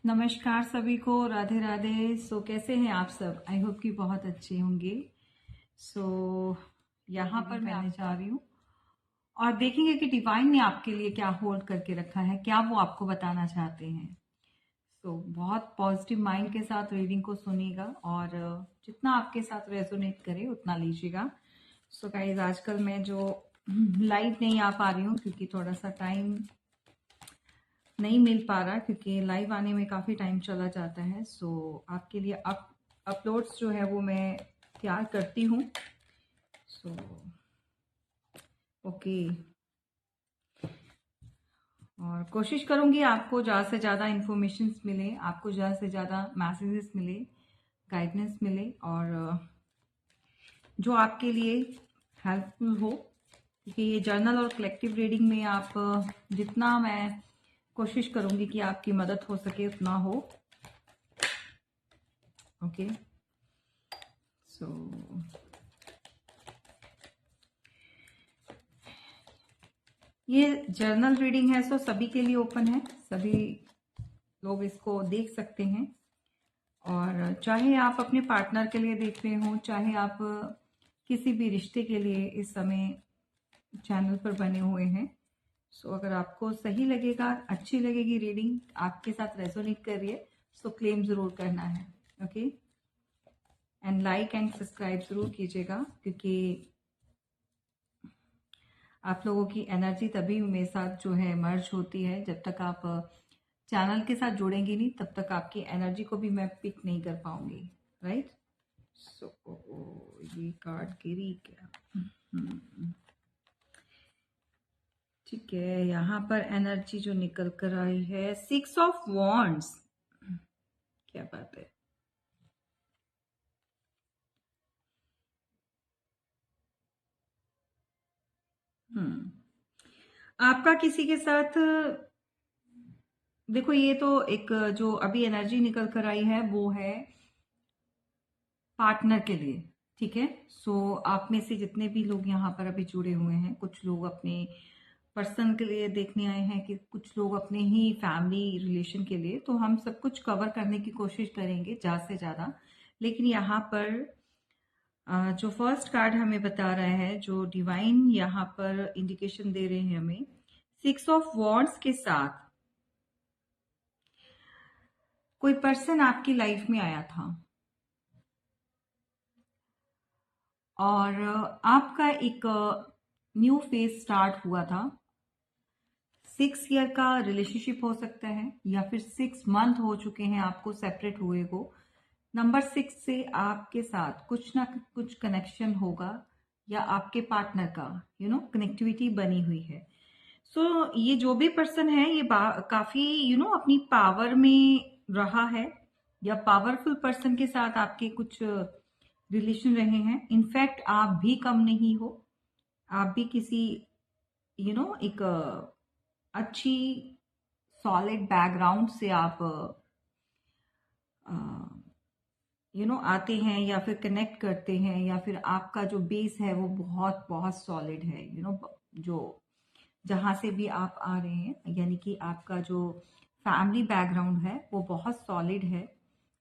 नमस्कार सभी को, राधे राधे। कैसे हैं आप सब? आई होप कि बहुत अच्छे होंगे। यहाँ पर मैं आने जा रही हूँ और देखेंगे कि डिवाइन ने आपके लिए क्या होल्ड करके रखा है, क्या वो आपको बताना चाहते हैं। बहुत पॉजिटिव माइंड के साथ रीडिंग को सुनिएगा और जितना आपके साथ रेजोनेट करे उतना लीजिएगा। गाइस, आजकल मैं जो लाइव नहीं आ पा रही हूँ क्योंकि थोड़ा सा टाइम नहीं मिल पा रहा, क्योंकि लाइव आने में काफ़ी टाइम चला जाता है। आपके लिए अपलोड्स जो है वो मैं तैयार करती हूँ। ओके, और कोशिश करूँगी आपको ज़्यादा से ज़्यादा इन्फॉर्मेशन मिले, आपको ज़्यादा से ज़्यादा मैसेजेस मिले, गाइडेंस मिले और जो आपके लिए हेल्पफुल हो। क्योंकि ये जर्नल और कलेक्टिव रीडिंग में आप जितना मैं कोशिश करूँगी कि आपकी मदद हो सके उतना हो। ओके, ये जर्नल रीडिंग है, सभी के लिए ओपन है, सभी लोग इसको देख सकते हैं। और चाहे आप अपने पार्टनर के लिए देख रहे हो, चाहे आप किसी भी रिश्ते के लिए इस समय चैनल पर बने हुए हैं। अगर आपको सही लगेगा, अच्छी लगेगी रीडिंग, आपके साथ रेजोनेट कर रही है, क्लेम जरूर करना है। Okay, and like and subscribe जरूर कीजिएगा, क्योंकि आप लोगों की एनर्जी तभी मेरे साथ जो है मर्ज होती है। जब तक आप चैनल के साथ जुड़ेंगी नहीं, तब तक आपकी एनर्जी को भी मैं पिक नहीं कर पाऊंगी, राइट? ये कार्ड गिरी क्या? ठीक है, यहाँ पर एनर्जी जो निकल कर आई है, 6 ऑफ वॉन्ड्स। क्या बात है। आपका किसी के साथ, देखो ये तो एक जो अभी एनर्जी निकल कर आई है वो है पार्टनर के लिए, ठीक है। आप में से जितने भी लोग यहाँ पर अभी जुड़े हुए हैं, कुछ लोग अपने पर्सन के लिए देखने आए हैं, कि कुछ लोग अपने ही फैमिली रिलेशन के लिए, तो हम सब कुछ कवर करने की कोशिश करेंगे ज़्यादा से ज़्यादा। लेकिन यहाँ पर जो फर्स्ट कार्ड हमें बता रहा है, जो डिवाइन यहाँ पर इंडिकेशन दे रहे हैं हमें, 6 ऑफ वॉन्ड्स के साथ कोई पर्सन आपकी लाइफ में आया था और आपका एक न्यू फेज स्टार्ट हुआ था। 6 ईयर का रिलेशनशिप हो सकता है, या फिर 6 मंथ हो चुके हैं आपको सेपरेट हुए को। नंबर 6 से आपके साथ कुछ ना कुछ कनेक्शन होगा, या आपके पार्टनर का कनेक्टिविटी बनी हुई है। ये जो भी पर्सन है, ये काफी अपनी पावर में रहा है, या पावरफुल पर्सन के साथ आपके कुछ रिलेशन रहे हैं। इनफैक्ट आप भी कम नहीं हो, आप भी किसी एक अच्छी सॉलिड बैकग्राउंड से आप आते हैं, या फिर कनेक्ट करते हैं, या फिर आपका जो बेस है वो बहुत बहुत सॉलिड है। जो जहाँ से भी आप आ रहे हैं, यानी कि आपका जो फैमिली बैकग्राउंड है वो बहुत सॉलिड है,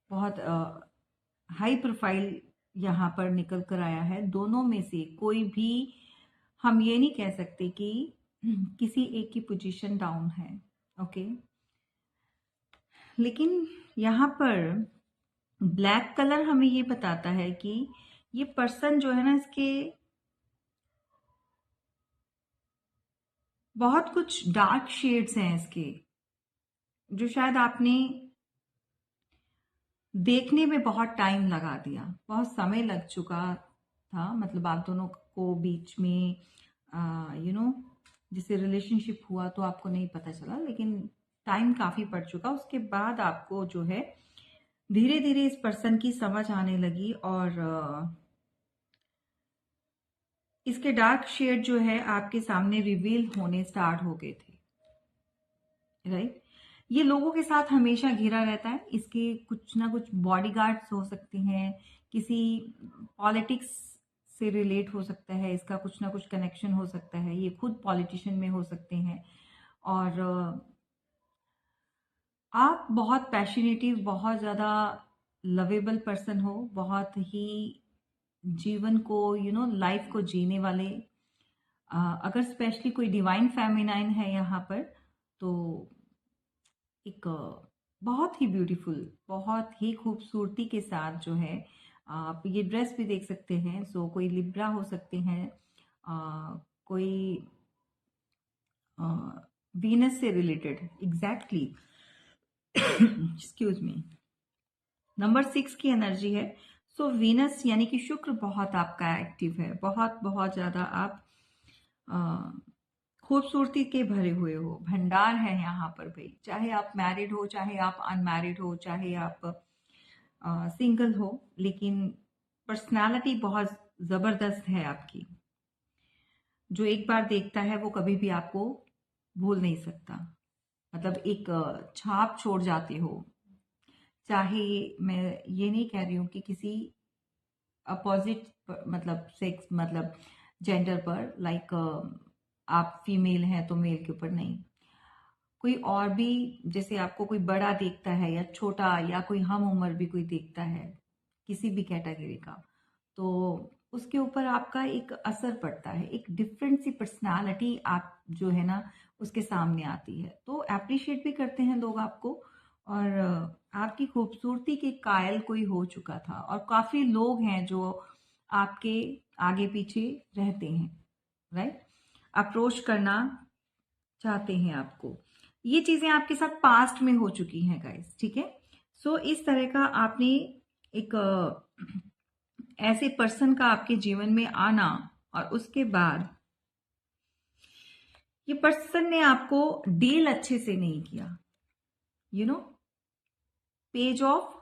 बहुत हाई प्रोफाइल यहाँ पर निकल कर आया है। दोनों में से कोई भी, हम ये नहीं कह सकते कि किसी एक की पोजीशन डाउन है। ओके, लेकिन यहाँ पर ब्लैक कलर हमें ये बताता है कि ये पर्सन जो है ना, इसके बहुत कुछ डार्क शेड्स हैं इसके, जो शायद आपने देखने में बहुत टाइम लगा दिया, बहुत समय लग चुका था। मतलब आप दोनों को बीच में जैसे रिलेशनशिप हुआ तो आपको नहीं पता चला, लेकिन टाइम काफी पड़ चुका। उसके बाद आपको जो है धीरे धीरे इस पर्सन की समझ आने लगी, और इसके डार्क शेड जो है आपके सामने रिवील होने स्टार्ट हो गए थे, राइट। ये लोगों के साथ हमेशा घिरा रहता है। इसके कुछ ना कुछ बॉडीगार्ड्स हो सकते हैं, किसी पॉलिटिक्स से रिलेट हो सकता है, इसका कुछ ना कुछ कनेक्शन हो सकता है, ये खुद पॉलिटिशियन में हो सकते हैं। और आप बहुत पैशनेटिव, बहुत ज़्यादा लवेबल पर्सन हो, बहुत ही जीवन को लाइफ को जीने वाले। अगर स्पेशली कोई डिवाइन फेमिनाइन है यहाँ पर, तो एक बहुत ही ब्यूटीफुल, बहुत ही खूबसूरती के साथ जो है आप ये ड्रेस भी देख सकते हैं। सो कोई लिब्रा हो सकते हैं, कोई वीनस से related exactly. Excuse me. Number 6 की एनर्जी है। सो वीनस यानी कि शुक्र बहुत आपका एक्टिव है, बहुत बहुत ज्यादा आप अ, खूबसूरती के भरे हुए हो, भंडार है यहाँ पर भाई। चाहे आप मैरिड हो, चाहे आप अनमैरिड हो, चाहे आप सिंगल हो, लेकिन पर्सनालिटी बहुत जबरदस्त है आपकी। जो एक बार देखता है वो कभी भी आपको भूल नहीं सकता। मतलब एक छाप छोड़ जाते हो। चाहे मैं ये नहीं कह रही हूँ कि किसी अपोजिट मतलब सेक्स मतलब जेंडर पर, लाइक आप फीमेल हैं तो मेल के ऊपर नहीं, कोई और भी, जैसे आपको कोई बड़ा देखता है या छोटा, या कोई हम उम्र भी कोई देखता है किसी भी कैटेगरी का, तो उसके ऊपर आपका एक असर पड़ता है। एक डिफरेंट सी पर्सनालिटी आप जो है ना उसके सामने आती है, तो अप्रिशिएट भी करते हैं लोग आपको। और आपकी खूबसूरती के कायल कोई हो चुका था, और काफी लोग हैं जो आपके आगे पीछे रहते हैं, राइट, अप्रोच करना चाहते हैं आपको। ये चीजें आपके साथ पास्ट में हो चुकी हैं गाइस, ठीक है। सो इस तरह का आपने एक ऐसे पर्सन का आपके जीवन में आना, और उसके बाद ये पर्सन ने आपको डील अच्छे से नहीं किया, you know. Page of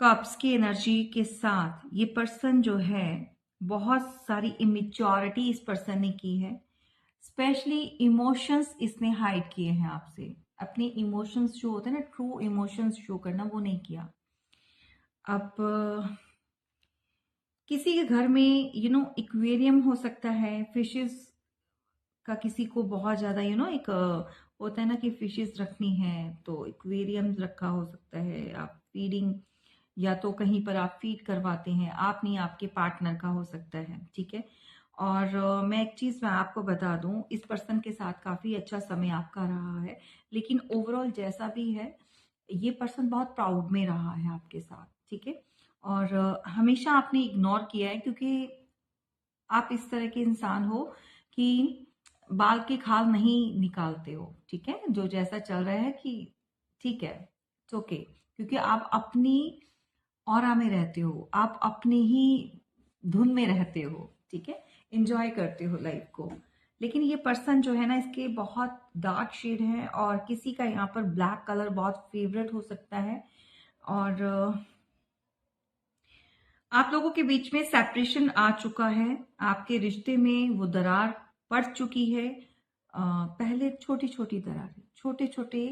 cups की एनर्जी के साथ ये पर्सन जो है, बहुत सारी इमेच्योरिटी इस पर्सन ने की है। स्पेशली इमोशंस इसने हाइड किए हैं आपसे। अपने इमोशंस जो होते हैं ना, ट्रू इमोशंस शो करना, वो नहीं किया। अब किसी के घर में एक्वेरियम हो सकता है, फिशेस का किसी को बहुत ज्यादा एक होता है ना कि फिशेस रखनी है, तो एक्वेरियम रखा हो सकता है। आप फीडिंग, या तो कहीं पर आप फीड करवाते हैं, आप नहीं, आपके पार्टनर का हो सकता है, ठीक है। और मैं एक चीज मैं आपको बता दूं, इस पर्सन के साथ काफी अच्छा समय आपका रहा है, लेकिन ओवरऑल जैसा भी है, ये पर्सन बहुत प्राउड में रहा है आपके साथ, ठीक है। और हमेशा आपने इग्नोर किया है, क्योंकि आप इस तरह के इंसान हो कि बाल की खाल नहीं निकालते हो, ठीक है। जो जैसा चल रहा है कि ठीक है, इट्स ओके, क्योंकि आप अपनी ऑरा में रहते हो, आप अपनी ही धुन में रहते हो, ठीक है, एंजॉय करते हो लाइफ को। लेकिन ये पर्सन जो है ना, इसके बहुत डार्क शेड है, और किसी का यहाँ पर ब्लैक कलर बहुत फेवरेट हो सकता है। और आप लोगों के बीच में सेपरेशन आ चुका है, आपके रिश्ते में वो दरार पड़ चुकी है। पहले छोटी छोटी दरारें, छोटे छोटे,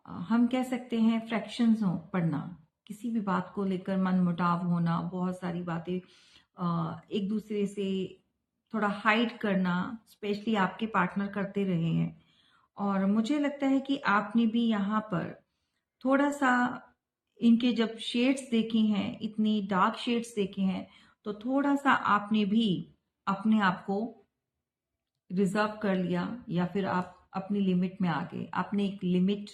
हम कह सकते हैं फ्रैक्शंस हो पड़ना, किसी भी बात को लेकर मन मुटाव होना, बहुत सारी बातें एक दूसरे से थोड़ा हाइड करना, स्पेशली आपके पार्टनर करते रहे हैं। और मुझे लगता है कि आपने भी यहाँ पर थोड़ा सा इनके जब शेड्स देखी हैं, इतनी डार्क शेड्स देखे हैं, तो थोड़ा सा आपने भी अपने आप को रिजर्व कर लिया, या फिर आप अपनी लिमिट में आ गए। आपने एक लिमिट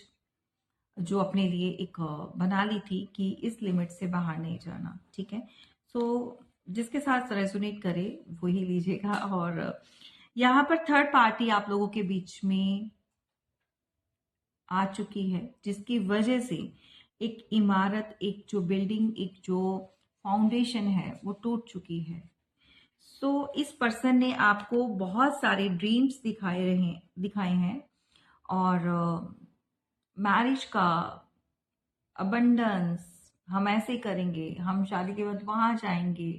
जो अपने लिए एक बना ली थी कि इस लिमिट से बाहर नहीं जाना, ठीक है। सो जिसके साथ रेजोनेट करे वही लीजिएगा। और यहाँ पर थर्ड पार्टी आप लोगों के बीच में आ चुकी है, जिसकी वजह से एक इमारत, एक जो बिल्डिंग, एक जो फाउंडेशन है, वो टूट चुकी है। सो इस पर्सन ने आपको बहुत सारे ड्रीम्स दिखाए हैं, और मैरिज का अबंडेंस, हम ऐसे करेंगे, हम शादी के बाद वहां जाएंगे,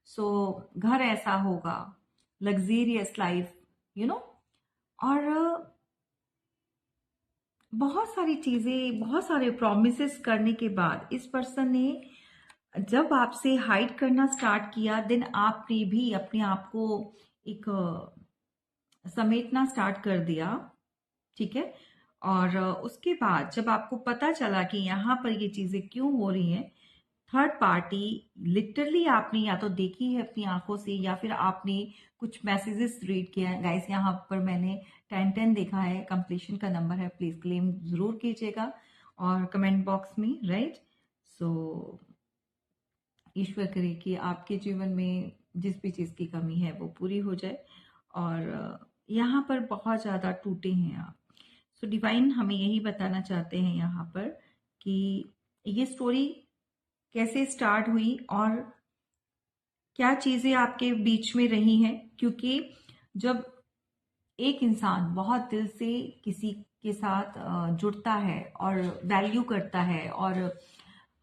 सो घर ऐसा होगा, लग्जेरियस लाइफ, यू नो। और बहुत सारी चीजें, बहुत सारे प्रॉमिसेस करने के बाद इस पर्सन ने जब आपसे हाइड करना स्टार्ट किया, देन आपने भी अपने आप को एक समेटना स्टार्ट कर दिया, ठीक है। और उसके बाद जब आपको पता चला कि यहाँ पर ये चीज़ें क्यों हो रही हैं, थर्ड पार्टी लिटरली आपने या तो देखी है अपनी आंखों से या फिर आपने कुछ मैसेजेस रीड किया है। गाइस यहाँ पर मैंने 10-10 देखा है, कंप्लीशन का नंबर है, प्लीज क्लेम जरूर कीजिएगा और कमेंट बॉक्स में, राइट। सो ईश्वर करे कि आपके जीवन में जिस भी चीज़ की कमी है वो पूरी हो जाए। और यहाँ पर बहुत ज़्यादा टूटे हैं आप। सो डिवाइन हमें यही बताना चाहते हैं यहाँ पर कि ये स्टोरी कैसे स्टार्ट हुई और क्या चीज़ें आपके बीच में रही हैं। क्योंकि जब एक इंसान बहुत दिल से किसी के साथ जुड़ता है और वैल्यू करता है और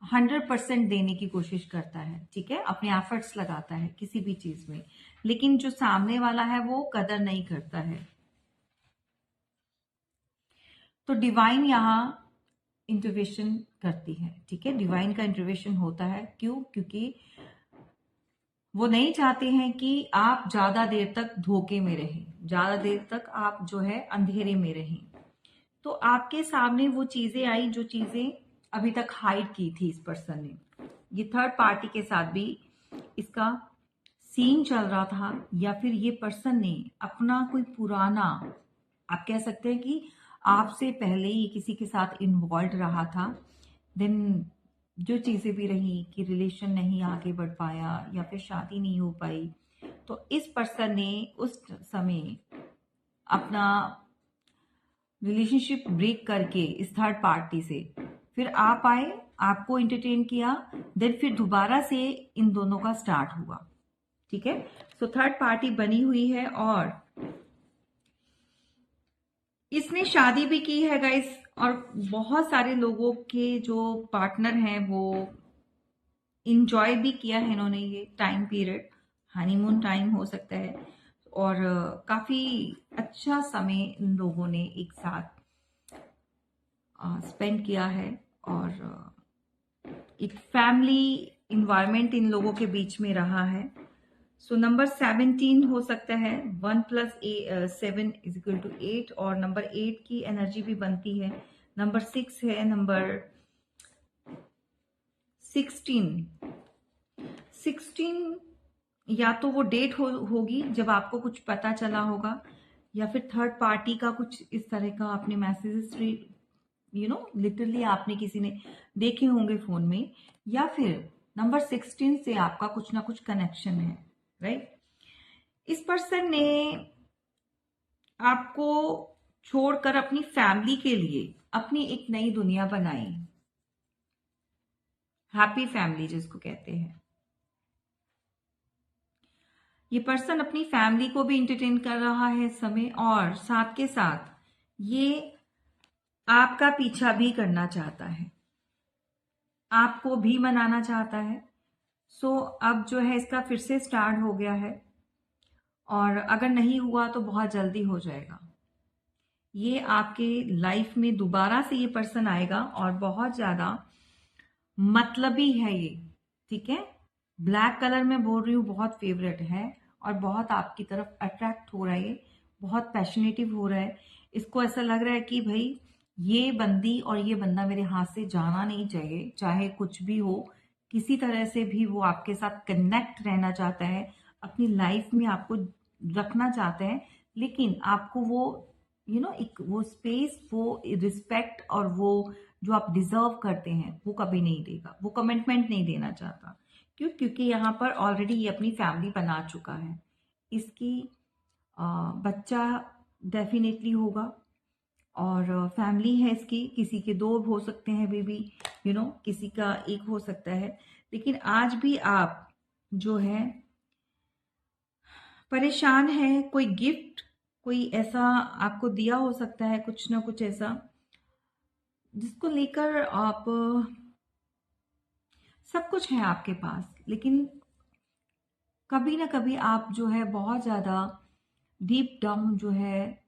100% देने की कोशिश करता है, ठीक है, अपने एफर्ट्स लगाता है किसी भी चीज में, लेकिन जो सामने वाला है वो कदर नहीं करता है, तो डिवाइन यहाँ इंटरवेंशन करती है, ठीक है। डिवाइन का इंटरवेंशन होता है, क्यों? क्योंकि वो नहीं चाहते हैं कि आप ज्यादा देर तक धोखे में रहें, ज्यादा देर तक आप जो है अंधेरे में रहें। तो आपके सामने वो चीजें आई जो चीजें अभी तक हाइड की थी इस पर्सन ने। ये थर्ड पार्टी के साथ भी इसका सीन चल रहा था, या फिर ये पर्सन ने अपना कोई पुराना, आप कह सकते हैं कि आपसे पहले ही किसी के साथ इन्वॉल्व रहा था, देन जो चीजें भी रही कि रिलेशन नहीं आगे बढ़ पाया या फिर शादी नहीं हो पाई, तो इस पर्सन ने उस समय अपना रिलेशनशिप ब्रेक करके इस थर्ड पार्टी से फिर आप आए, आपको एंटरटेन किया, देन फिर दोबारा से इन दोनों का स्टार्ट हुआ, ठीक है। सो थर्ड पार्टी बनी हुई है और इसने शादी भी की है गाइस, और बहुत सारे लोगों के जो पार्टनर हैं वो इंजॉय भी किया है इन्होंने ये टाइम पीरियड, हनीमून टाइम हो सकता है, और काफी अच्छा समय इन लोगों ने एक साथ स्पेंड किया है, और एक फैमिली इन्वायरमेंट इन लोगों के बीच में रहा है। सो नंबर 17 हो सकता है, 1+7=8, और नंबर 8 की एनर्जी भी बनती है। नंबर 6 है, नंबर 16 या तो वो डेट होगी जब आपको कुछ पता चला होगा, या फिर थर्ड पार्टी का कुछ इस तरह का आपने मैसेजेस लिटरली आपने किसी ने देखे होंगे फोन में, या फिर नंबर 16 से आपका कुछ ना कुछ कनेक्शन है, राइट। इस पर्सन ने आपको छोड़कर अपनी फैमिली के लिए अपनी एक नई दुनिया बनाई, हैप्पी फैमिली जिसको कहते हैं। ये पर्सन अपनी फैमिली को भी इंटरटेन कर रहा है इस समय, और साथ के साथ ये आपका पीछा भी करना चाहता है, आपको भी मनाना चाहता है। सो अब जो है इसका फिर से स्टार्ट हो गया है, और अगर नहीं हुआ तो बहुत जल्दी हो जाएगा। ये आपके लाइफ में दोबारा से ये पर्सन आएगा, और बहुत ज्यादा मतलबी है ये, ठीक है। ब्लैक कलर में बोल रही हूँ, बहुत फेवरेट है और बहुत आपकी तरफ अट्रैक्ट हो रहा है, ये बहुत पैशनेटिव हो रहा है। इसको ऐसा लग रहा है कि भाई ये बंदी और ये बंदा मेरे हाथ से जाना नहीं चाहिए, चाहे कुछ भी हो, किसी तरह से भी वो आपके साथ कनेक्ट रहना चाहता है, अपनी लाइफ में आपको रखना चाहता है, लेकिन आपको वो एक वो स्पेस, वो रिस्पेक्ट और वो जो आप डिजर्व करते हैं वो कभी नहीं देगा, वो कमिटमेंट नहीं देना चाहता। क्यों? क्योंकि यहाँ पर ऑलरेडी ये अपनी फैमिली बना चुका है, इसकी बच्चा डेफिनेटली होगा, और फैमिली है इसकी, किसी के दो हो सकते हैं बेबी, किसी का एक हो सकता है, लेकिन आज भी आप जो है परेशान है। कोई गिफ्ट कोई ऐसा आपको दिया हो सकता है, कुछ ना कुछ ऐसा जिसको लेकर आप, सब कुछ है आपके पास, लेकिन कभी ना कभी आप जो है बहुत ज्यादा डीप डाउन जो है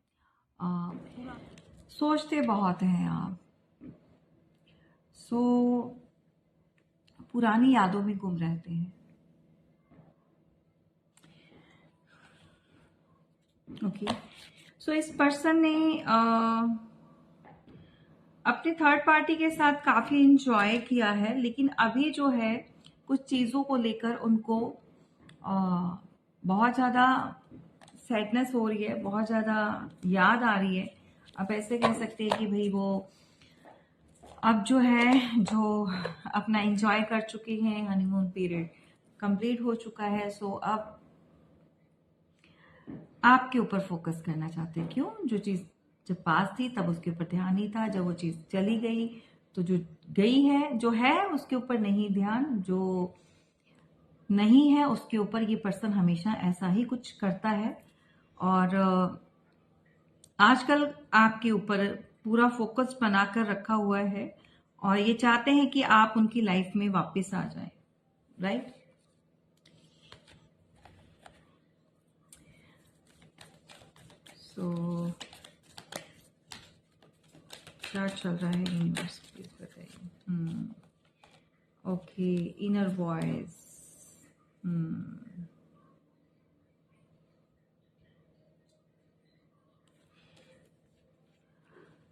आ, सोचते बहुत हैं आप। सो पुरानी यादों में गुम रहते हैं। ओके, सो इस पर्सन ने अपने थर्ड पार्टी के साथ काफी इंजॉय किया है, लेकिन अभी जो है कुछ चीजों को लेकर उनको बहुत ज्यादा सैडनेस हो रही है, बहुत ज्यादा याद आ रही है। आप ऐसे कह सकते हैं कि भाई वो अब जो है जो अपना एंजॉय कर चुके हैं, हनीमून पीरियड कंप्लीट हो चुका है, सो अब आपके ऊपर फोकस करना चाहते हैं। क्यों? जो चीज जब पास थी तब उसके ऊपर ध्यान नहीं था, जब वो चीज चली गई तो जो गई है जो है उसके ऊपर नहीं ध्यान, जो नहीं है उसके ऊपर ये पर्सन हमेशा ऐसा ही कुछ करता है। और आजकल आपके ऊपर पूरा फोकस बनाकर रखा हुआ है और ये चाहते हैं कि आप उनकी लाइफ में वापस आ जाएं, राइट? सो क्या चल रहा है यूनिवर्स, प्लीज बताइए। Okay, inner voice.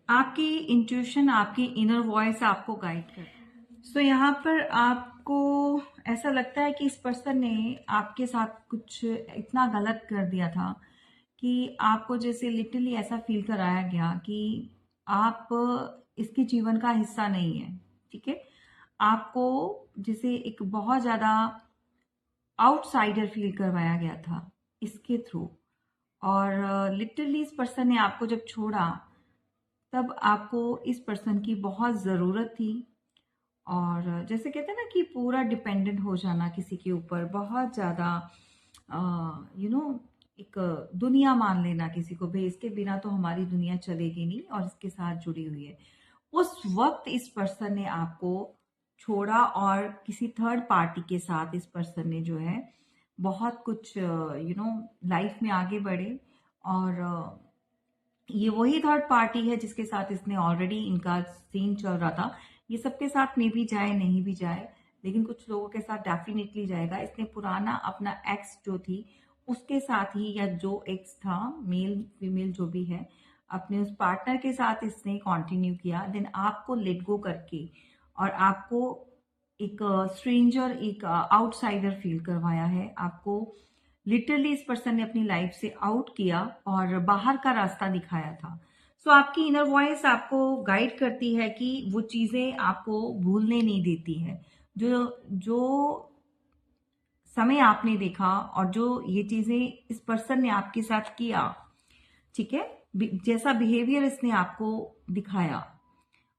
आपकी इंट्यूशन, आपकी इनर वॉइस आपको गाइड कर। सो यहाँ पर आपको ऐसा लगता है कि इस पर्सन ने आपके साथ कुछ इतना गलत कर दिया था कि आपको जैसे लिटरली ऐसा फील कराया गया कि आप इसके जीवन का हिस्सा नहीं है। ठीक है, आपको जैसे एक बहुत ज्यादा आउटसाइडर फील करवाया गया था इसके थ्रू। और लिटरली इस पर्सन ने आपको जब छोड़ा तब आपको इस पर्सन की बहुत ज़रूरत थी। और जैसे कहते हैं ना कि पूरा डिपेंडेंट हो जाना किसी के ऊपर, बहुत ज़्यादा एक दुनिया मान लेना किसी को, भाई इसके बिना तो हमारी दुनिया चलेगी नहीं और इसके साथ जुड़ी हुई है। उस वक्त इस पर्सन ने आपको छोड़ा और किसी थर्ड पार्टी के साथ इस पर्सन ने जो है बहुत कुछ लाइफ में आगे बढ़े। और ये वही थर्ड पार्टी है जिसके साथ इसने ऑलरेडी इनका सीन चल रहा था। ये सबके साथ में भी जाए नहीं भी जाए, लेकिन कुछ लोगों के साथ डेफिनेटली जाएगा। इसने पुराना अपना एक्स जो थी उसके साथ ही, या जो एक्स था मेल फीमेल जो भी है, अपने उस पार्टनर के साथ इसने कंटिन्यू किया। देन आपको लेट गो करके और आपको एक स्ट्रेंजर, एक आउटसाइडर फील करवाया है। आपको लिटरली इस पर्सन ने अपनी लाइफ से आउट किया और बाहर का रास्ता दिखाया था। सो आपकी इनर वॉइस आपको गाइड करती है कि वो चीजें आपको भूलने नहीं देती है। जो जो समय आपने देखा और जो ये चीजें इस पर्सन ने आपके साथ किया, ठीक है, जैसा बिहेवियर इसने आपको दिखाया,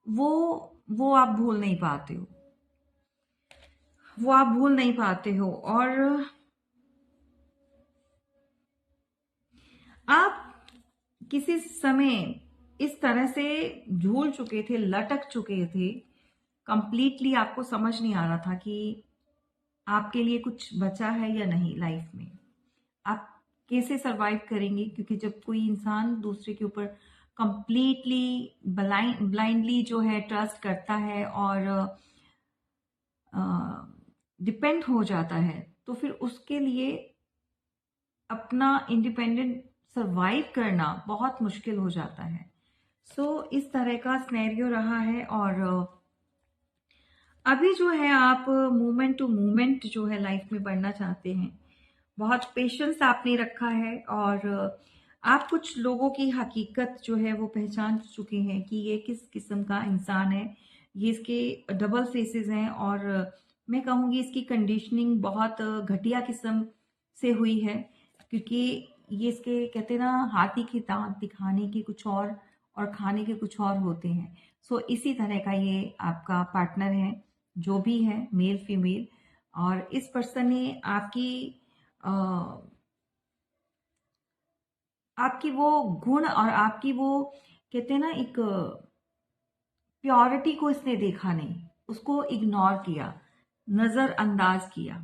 वो वो आप भूल नहीं पाते हो, वो आप भूल नहीं पाते हो। और आप किसी समय इस तरह से झूल चुके थे, लटक चुके थे, कंप्लीटली आपको समझ नहीं आ रहा था कि आपके लिए कुछ बचा है या नहीं लाइफ में, आप कैसे सरवाइव करेंगे। क्योंकि जब कोई इंसान दूसरे के ऊपर कंप्लीटली ब्लाइंडली जो है ट्रस्ट करता है और डिपेंड हो जाता है, तो फिर उसके लिए अपना इंडिपेंडेंट सरवाइव करना बहुत मुश्किल हो जाता है। सो इस तरह का स्नेरियो रहा है। और अभी जो है आप मोमेंट टू मोमेंट जो है लाइफ में बढ़ना चाहते हैं, बहुत पेशेंस आपने रखा है। और आप कुछ लोगों की हकीकत जो है वो पहचान चुके हैं कि ये किस किस्म का इंसान है। ये इसके डबल फेसेस हैं और मैं कहूँगी इसकी कंडीशनिंग बहुत घटिया किस्म से हुई है। क्योंकि ये इसके कहते हैं ना, हाथी के दांत दिखाने के कुछ और खाने के कुछ और होते हैं। सो इसी तरह का ये आपका पार्टनर है, जो भी है, मेल फीमेल। और इस पर्सन ने आपकी वो गुण और आपकी वो कहते हैं ना एक प्योरिटी को इसने देखा नहीं, उसको इग्नोर किया, नजरअंदाज किया।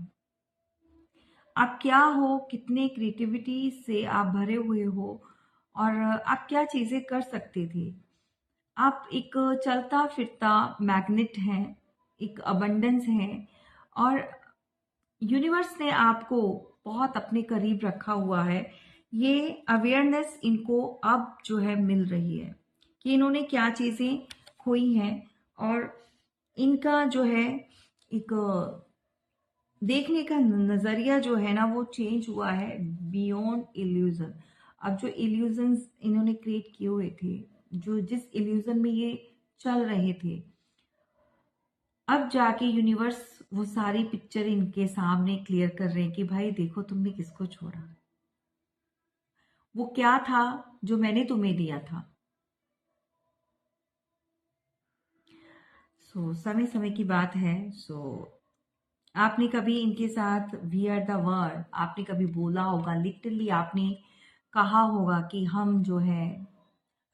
आप क्या हो, कितने क्रिएटिविटी से आप भरे हुए हो और आप क्या चीजें कर सकते थे। आप एक चलता फिरता मैग्नेट हैं, एक अबंडेंस है। और यूनिवर्स ने आपको बहुत अपने करीब रखा हुआ है। ये अवेयरनेस इनको अब जो है मिल रही है कि इन्होंने क्या चीजें खोई हैं और इनका जो है एक देखने का नजरिया जो है ना वो चेंज हुआ है बियॉन्ड इल्यूजन। अब जो इल्यूजन्स इन्होंने क्रिएट किए हुए थे, जो जिस इल्यूजन में ये चल रहे थे, अब जाके यूनिवर्स वो सारी पिक्चर इनके सामने क्लियर कर रहे हैं कि भाई देखो तुमने किसको छोड़ा, वो क्या था जो मैंने तुम्हें दिया था। समय समय की बात है। आपने कभी इनके साथ वी आर द वर्ल्ड आपने कभी बोला होगा, लिटरली आपने कहा होगा कि हम जो है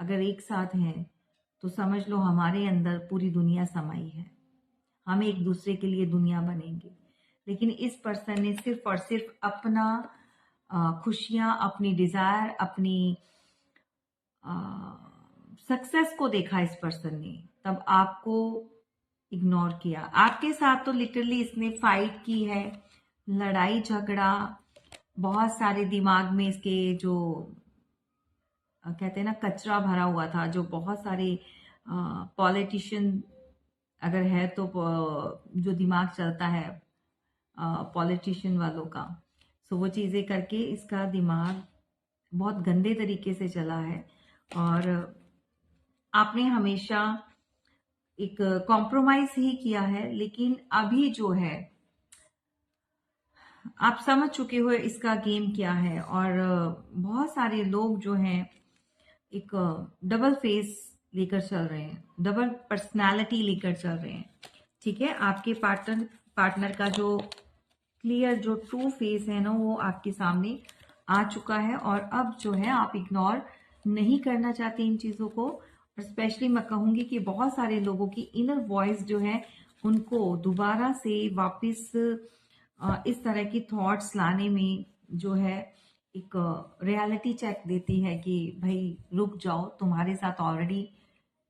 अगर एक साथ हैं तो समझ लो हमारे अंदर पूरी दुनिया समाई है, हम एक दूसरे के लिए दुनिया बनेंगे। लेकिन इस पर्सन ने सिर्फ और सिर्फ अपना खुशियां, अपनी डिजायर, अपनी सक्सेस को देखा इस पर्सन ने, तब आपको इग्नोर किया। आपके साथ तो लिटरली इसने फाइट की है, लड़ाई झगड़ा, बहुत सारे दिमाग में इसके जो कहते हैं ना कचरा भरा हुआ था, जो बहुत सारे पॉलिटिशियन अगर है तो जो दिमाग चलता है पॉलिटिशियन वालों का, सो वो चीज़ें करके इसका दिमाग बहुत गंदे तरीके से चला है। और आपने हमेशा एक कॉम्प्रोमाइज ही किया है, लेकिन अभी जो है आप समझ चुके हो इसका गेम क्या है। और बहुत सारे लोग जो हैं एक डबल फेस लेकर चल रहे हैं, डबल पर्सनालिटी लेकर चल रहे हैं। ठीक है, आपके पार्टनर का जो क्लियर जो ट्रू फेस है ना वो आपके सामने आ चुका है। और अब जो है आप इग्नोर नहीं करना चाहते इन चीज़ों को। और स्पेशली मैं कहूँगी कि बहुत सारे लोगों की इनर वॉइस जो है उनको दोबारा से वापस इस तरह की थॉट्स लाने में जो है एक रियलिटी चेक देती है कि भाई रुक जाओ, तुम्हारे साथ ऑलरेडी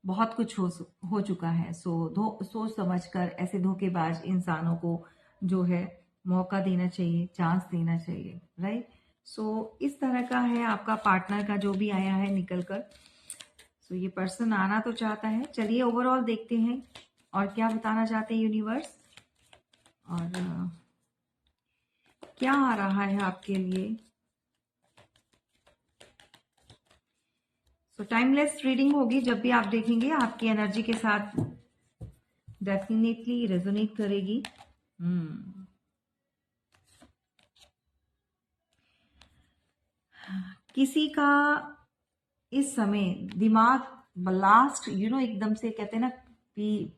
बहुत कुछ हो चुका है। सोच समझ कर ऐसे धोखेबाज इंसानों को जो है मौका देना चाहिए, चांस देना चाहिए, राइट। इस तरह का है आपका पार्टनर का जो भी आया है निकल कर। ये पर्सन आना तो चाहता है। चलिए ओवरऑल देखते हैं और क्या बताना चाहते हैं यूनिवर्स, और क्या आ रहा है आपके लिए। टाइमलेस रीडिंग होगी, जब भी आप देखेंगे आपकी एनर्जी के साथ डेफिनेटली रेजोनेट करेगी। किसी का इस समय दिमाग ब्लास्ट एकदम से कहते हैं ना कि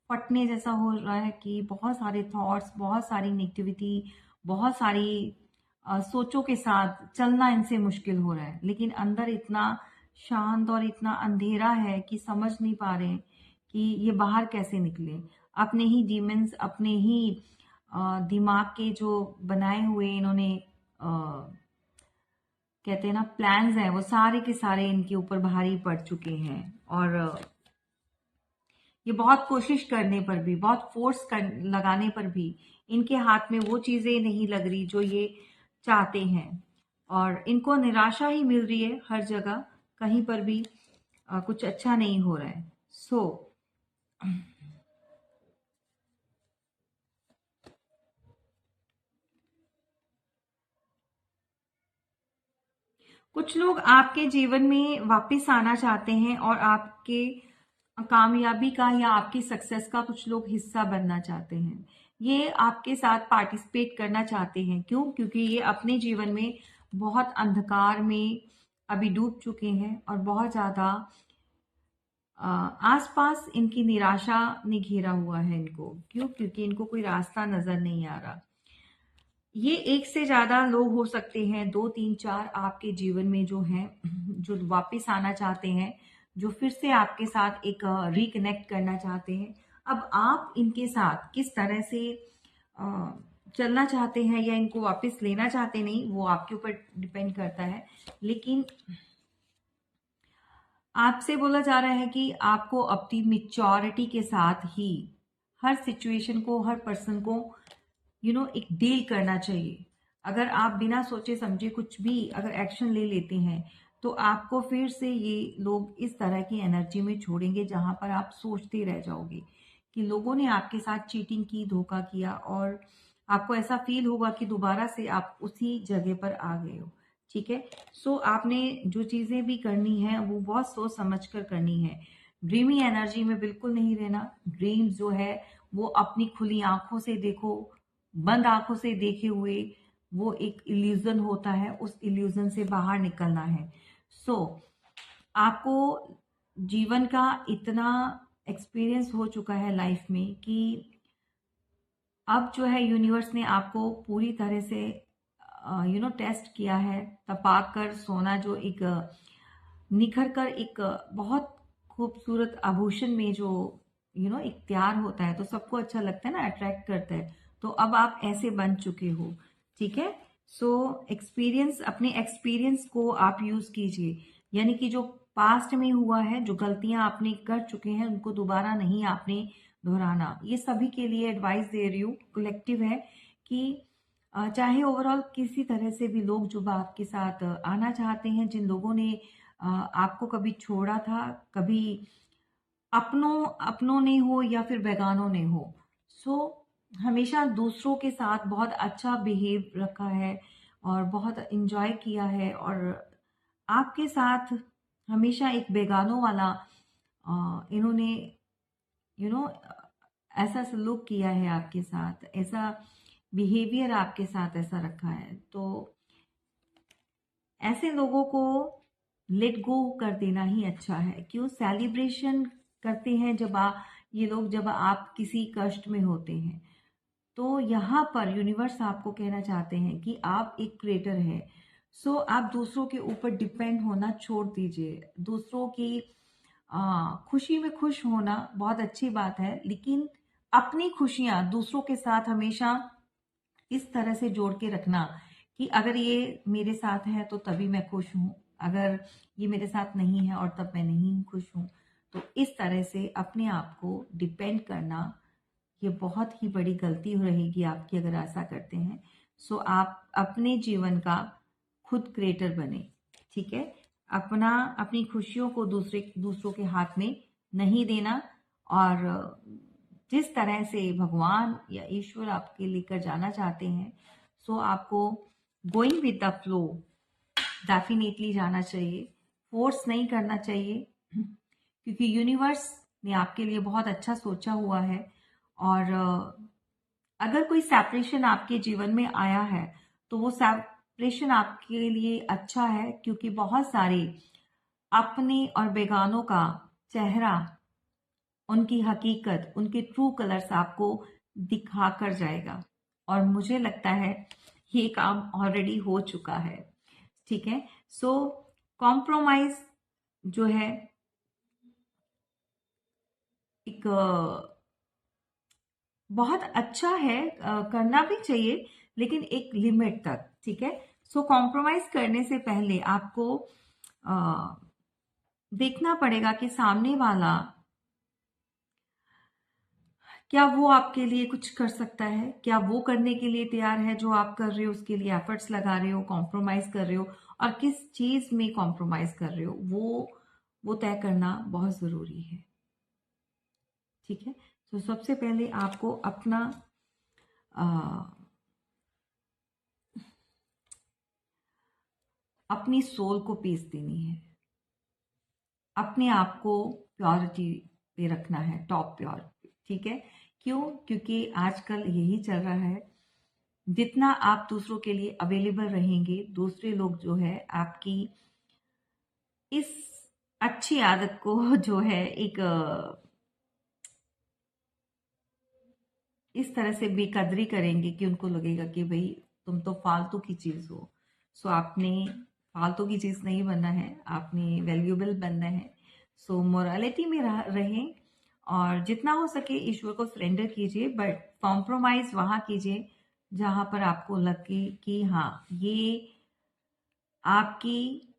फटने जैसा हो रहा है, कि बहुत सारे थॉट्स, बहुत सारी नेगेटिविटी, बहुत सारी सोचों के साथ चलना इनसे मुश्किल हो रहा है। लेकिन अंदर इतना शांत और इतना अंधेरा है कि समझ नहीं पा रहे कि ये बाहर कैसे निकले। अपने ही डीमंस, अपने ही दिमाग के जो बनाए हुए इन्होंने कहते हैं ना प्लान्स हैं, वो सारे के सारे इनके ऊपर भारी पड़ चुके हैं। और ये बहुत कोशिश करने पर भी, बहुत लगाने पर भी इनके हाथ में वो चीजें नहीं लग रही जो ये चाहते हैं। और इनको निराशा ही मिल रही है हर जगह, कहीं पर भी कुछ अच्छा नहीं हो रहा है। कुछ लोग आपके जीवन में वापस आना चाहते हैं और आपके कामयाबी का या आपकी सक्सेस का कुछ लोग हिस्सा बनना चाहते हैं। ये आपके साथ पार्टिसिपेट करना चाहते हैं। क्यों? क्योंकि ये अपने जीवन में बहुत अंधकार में अभी डूब चुके हैं और बहुत ज्यादा आसपास इनकी निराशा ने घेरा हुआ है इनको। क्यों? क्योंकि इनको कोई रास्ता नजर नहीं आ रहा। ये एक से ज्यादा लोग हो सकते हैं, 2 3 4 आपके जीवन में जो हैं, जो वापस आना चाहते हैं, जो फिर से आपके साथ एक रिकनेक्ट करना चाहते हैं। अब आप इनके साथ किस तरह से अ, चलना चाहते हैं या इनको वापस लेना चाहते नहीं, वो आपके ऊपर डिपेंड करता है। लेकिन आपसे बोला जा रहा है कि आपको अपनी मिच्योरिटी के साथ ही हर सिचुएशन को, हर पर्सन को एक डील करना चाहिए। अगर आप बिना सोचे समझे कुछ भी अगर एक्शन ले लेते हैं तो आपको फिर से ये लोग इस तरह की एनर्जी में छोड़ेंगे जहां पर आप सोचते रह जाओगे कि लोगों ने आपके साथ चीटिंग की, धोखा किया, और आपको ऐसा फील होगा कि दोबारा से आप उसी जगह पर आ गए हो। ठीक है, सो आपने जो चीजें भी करनी है वो बहुत सोच समझ कर करनी है। ड्रीमी एनर्जी में बिल्कुल नहीं रहना। ड्रीम जो है वो अपनी खुली आंखों से देखो, बंद आंखों से देखे हुए वो एक इल्यूजन होता है, उस इल्यूजन से बाहर निकलना है। सो आपको जीवन का इतना एक्सपीरियंस हो चुका है लाइफ में कि अब जो है यूनिवर्स ने आपको पूरी तरह से टेस्ट किया है। तपाक कर सोना जो एक निखर कर एक बहुत खूबसूरत आभूषण में जो एक तैयार होता है तो सबको अच्छा लगता है ना, अट्रैक्ट करता है। तो अब आप ऐसे बन चुके हो। ठीक है, सो एक्सपीरियंस, अपने एक्सपीरियंस को आप यूज कीजिए। यानी कि जो पास्ट में हुआ है, जो गलतियां आपने कर चुके हैं, उनको दोबारा नहीं आपने दोहराना। ये सभी के लिए एडवाइस दे रही हूँ, कलेक्टिव है कि चाहे ओवरऑल किसी तरह से भी लोग जो आपके साथ आना चाहते हैं, जिन लोगों ने आपको कभी छोड़ा था, कभी अपनों ने हो या फिर बेगानों ने हो, सो हमेशा दूसरों के साथ बहुत अच्छा बिहेव रखा है और बहुत इंजॉय किया है, और आपके साथ हमेशा एक बेगानों वाला इन्होंने यू नो ऐसा सलूक किया है आपके साथ, ऐसा बिहेवियर आपके साथ ऐसा रखा है। तो ऐसे लोगों को लेट गो कर देना ही अच्छा है। क्यों सेलिब्रेशन करते हैं जब आप किसी कष्ट में होते हैं। तो यहाँ पर यूनिवर्स आपको कहना चाहते हैं कि आप एक क्रिएटर हैं। सो आप दूसरों के ऊपर डिपेंड होना छोड़ दीजिए। दूसरों की खुशी में खुश होना बहुत अच्छी बात है, लेकिन अपनी खुशियां दूसरों के साथ हमेशा इस तरह से जोड़ के रखना कि अगर ये मेरे साथ है तो तभी मैं खुश हूँ, अगर ये मेरे साथ नहीं है और तब मैं नहीं खुश हूँ। तो इस तरह से अपने आप को डिपेंड करना, ये बहुत ही बड़ी गलती हो रहेगी आपकी अगर ऐसा करते हैं। सो आप अपने जीवन का खुद क्रिएटर बने। ठीक है, अपनी खुशियों को दूसरों के हाथ में नहीं देना, और जिस तरह से भगवान या ईश्वर आपके लेकर जाना चाहते हैं, सो आपको going with the flow definitely जाना चाहिए, फोर्स नहीं करना चाहिए, क्योंकि यूनिवर्स ने आपके लिए बहुत अच्छा सोचा हुआ है। और अगर कोई सेपरेशन आपके जीवन में आया है तो वो सेपरेशन आपके लिए अच्छा है, क्योंकि बहुत सारे अपने और बेगानों का चेहरा, उनकी हकीकत, उनके ट्रू कलर्स आपको दिखा कर जाएगा। और मुझे लगता है ये काम ऑलरेडी हो चुका है। ठीक है, सो कॉम्प्रोमाइज जो है एक बहुत अच्छा है, करना भी चाहिए, लेकिन एक लिमिट तक। ठीक है, सो कॉम्प्रोमाइज करने से पहले आपको देखना पड़ेगा कि सामने वाला क्या वो आपके लिए कुछ कर सकता है, क्या वो करने के लिए तैयार है जो आप कर रहे हो, उसके लिए एफर्ट्स लगा रहे हो, कॉम्प्रोमाइज कर रहे हो, और किस चीज में कॉम्प्रोमाइज कर रहे हो वो तय करना बहुत जरूरी है। ठीक है, तो सबसे पहले आपको अपनी सोल को पीस देनी है, अपने आप को प्योरिटी पे रखना है, टॉप प्योरिटी। ठीक है, क्यों? क्योंकि आजकल यही चल रहा है, जितना आप दूसरों के लिए अवेलेबल रहेंगे, दूसरे लोग जो है आपकी इस अच्छी आदत को जो है एक इस तरह से बेकदरी करेंगे कि उनको लगेगा कि भाई तुम तो फालतू की चीज हो। सो आपने फालतू की चीज नहीं बनना है, आपने वैल्यूएबल बनना है। सो मोरालिटी में रहें, और जितना हो सके ईश्वर को सरेंडर कीजिए, बट कॉम्प्रोमाइज वहां कीजिए जहां पर आपको लगे कि हाँ, ये आपकी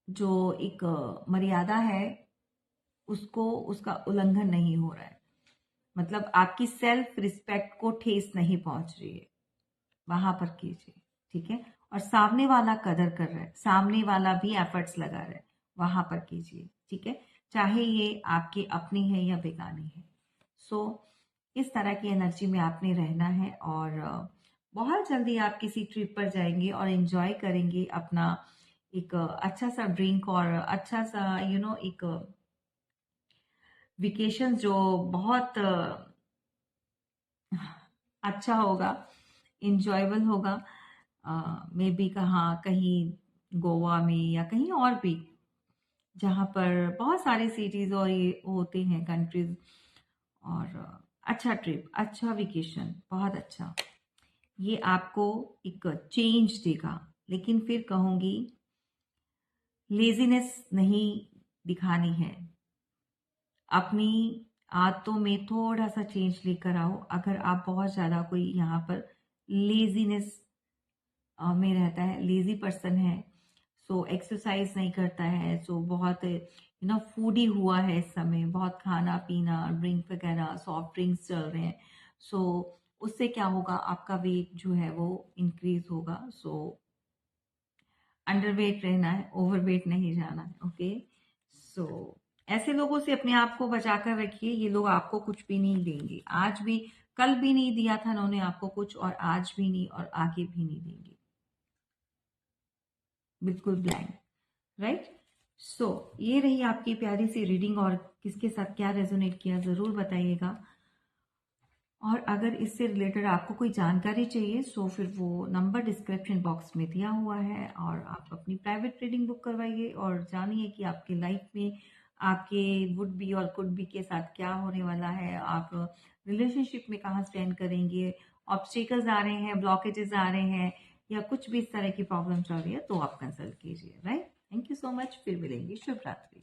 जो एक मर्यादा है उसका उल्लंघन नहीं हो रहा है, मतलब आपकी सेल्फ रिस्पेक्ट को ठेस नहीं पहुंच रही है, वहां पर कीजिए। ठीक है, और सामने वाला कदर कर रहा है, सामने वाला भी एफर्ट्स लगा रहा है, वहां पर कीजिए, ठीक है, चाहे ये आपकी अपनी है या बेगानी है। सो इस तरह की एनर्जी में आपने रहना है और बहुत जल्दी आप किसी ट्रिप पर जाएंगे और एंजॉय करेंगे अपना एक अच्छा सा ड्रिंक और अच्छा सा एक वेकेशन जो बहुत अच्छा होगा, इंजॉयबल होगा। मे बी कहाँ कहीं गोवा में या कहीं और भी जहाँ पर बहुत सारे सिटीज और ये होते हैं कंट्रीज, और अच्छा ट्रिप, अच्छा वेकेशन, बहुत अच्छा, ये आपको एक चेंज देगा। लेकिन फिर कहूंगी लेजीनेस नहीं दिखानी है, अपनी आदतों में थोड़ा सा चेंज लेकर आओ। अगर आप बहुत ज़्यादा कोई यहाँ पर लेजीनेस में रहता है, लेजी पर्सन है, सो एक्सरसाइज नहीं करता है, सो बहुत फूडी हुआ है इस समय, बहुत खाना पीना ड्रिंक वगैरह सॉफ्ट ड्रिंक्स चल रहे हैं, सो उससे क्या होगा, आपका वेट जो है वो इंक्रीज होगा। सो अंडरवेट रहना है, ओवरवेट नहीं जाना है, ओके। सो ऐसे लोगों से अपने आप को बचाकर रखिए, ये लोग आपको कुछ भी नहीं देंगे, आज भी, कल भी नहीं दिया था उन्होंने आपको कुछ, और आज भी नहीं और आगे भी नहीं देंगे, बिल्कुल ब्लैंक, राइट। सो ये रही आपकी प्यारी सी रीडिंग, और किसके साथ क्या रेजोनेट किया जरूर बताइएगा। और अगर इससे रिलेटेड आपको कोई जानकारी चाहिए सो फिर वो नंबर डिस्क्रिप्शन बॉक्स में दिया हुआ है, और आप अपनी प्राइवेट रीडिंग बुक करवाइए और जानिए कि आपके लाइफ में आपके वुड बी और कुड बी के साथ क्या होने वाला है, आप रिलेशनशिप में कहाँ स्टैंड करेंगे, ऑब्स्टिकल्स आ रहे हैं, ब्लॉकेजेस आ रहे हैं, या कुछ भी इस तरह की प्रॉब्लम चल रही है, तो आप कंसल्ट कीजिए, right. Thank you so much, फिर मिलेंगे, शुभ रात्रि।